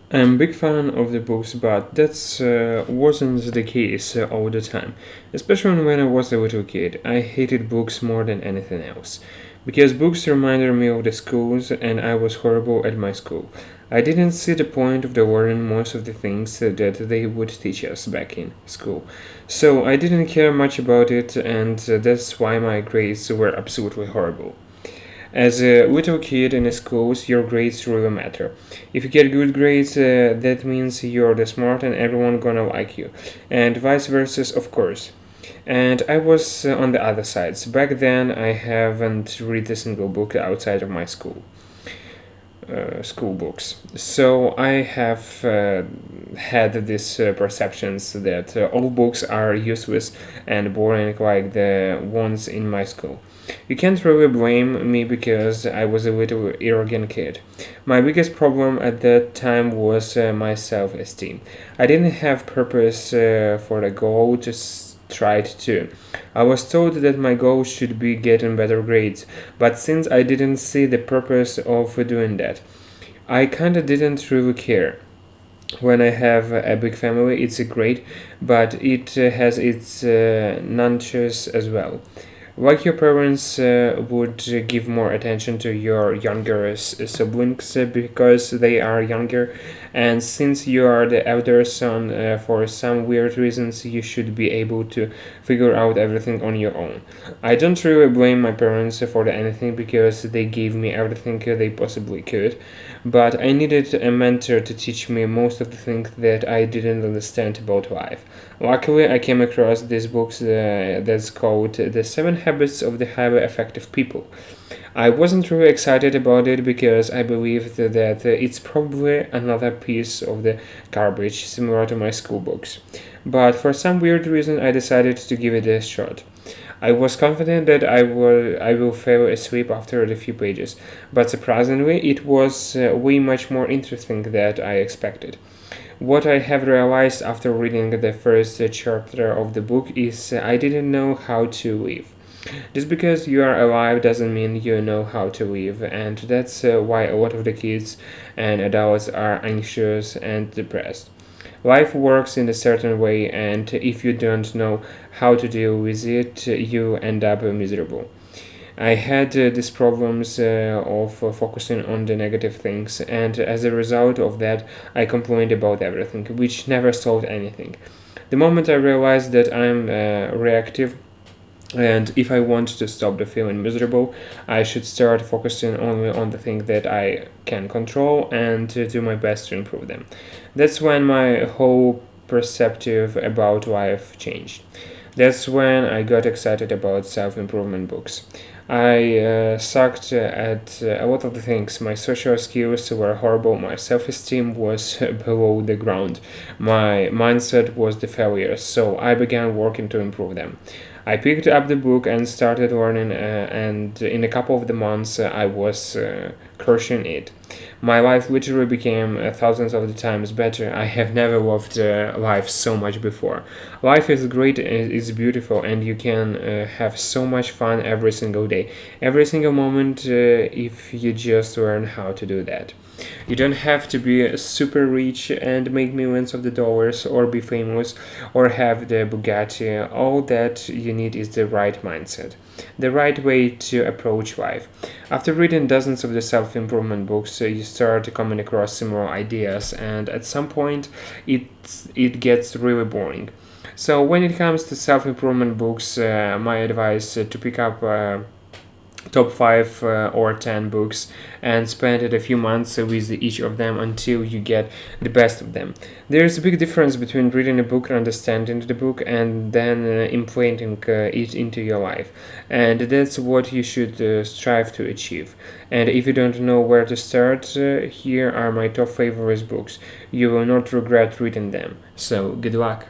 I'm a big fan of the books, but that wasn't the case all the time. Especially when I was a little kid, I hated books more than anything else. Because books reminded me of the schools, and I was horrible at my school. I didn't see the point of the learning most of the things that they would teach us back in school. So I didn't care much about it, and that's why my grades were absolutely horrible. As a little kid in schools, your grades really matter. If you get good grades, that means you're the smart and everyone gonna like you, and vice versa, of course. And I was on the other sides. Back then, I haven't read a single book outside of my school books. So I have had these perceptions that all books are useless and boring like the ones in my school. You can't really blame me because I was a little arrogant kid. My biggest problem at that time was my self esteem. I didn't have purpose for a goal, just tried to. I was told that my goal should be getting better grades, but since I didn't see the purpose of doing that, I kinda didn't really care. When I have a big family, it's great, but it has its nunches as well. Like your parents would give more attention to your younger siblings because they are younger, and since you are the elder son, for some weird reasons, you should be able to figure out everything on your own. I don't really blame my parents for anything because they gave me everything they possibly could, but I needed a mentor to teach me most of the things that I didn't understand about life. Luckily, I came across this book that's called The Seven Habits of the Highly Effective People. I wasn't really excited about it because I believed that it's probably another piece of the garbage similar to my school books. But for some weird reason, I decided to give it a shot. I was confident that I will fall asleep after a few pages, but surprisingly, it was way much more interesting than I expected. What I have realized after reading the first chapter of the book is I didn't know how to live. Just because you are alive doesn't mean you know how to live, and that's why a lot of the kids and adults are anxious and depressed. Life works in a certain way, and if you don't know how to deal with it, you end up miserable. I had these problems of focusing on the negative things, and as a result of that, I complained about everything, which never solved anything. The moment I realized that I'm reactive, and if I want to stop the feeling miserable, I should start focusing only on the things that I can control and to do my best to improve them. That's when my whole perspective about life changed. That's when I got excited about self improvement books. I sucked at a lot of the things. My social skills were horrible. My self esteem was below the ground. My mindset was the failure. So I began working to improve them. I picked up the book and started learning, and in a couple of the months, I was crushing it. My life literally became thousands of the times better. I have never loved life so much before. Life is great, it's beautiful, and you can have so much fun every single day, every single moment, if you just learn how to do that. You don't have to be super rich and make millions of the dollars or be famous or have the Bugatti. All that you need is the right mindset, the right way to approach life. After reading dozens of the self improvement books, you start coming across similar ideas, and at some point, it, it gets really boring. So, when it comes to self improvement books, my advice to pick up top 5 or 10 books and spend a few months with each of them until you get the best of them. There's a big difference between reading a book and understanding the book and then implementing it into your life, and that's what you should strive to achieve. And if you don't know where to start, here are my top favorite books. You will not regret reading them. So good luck.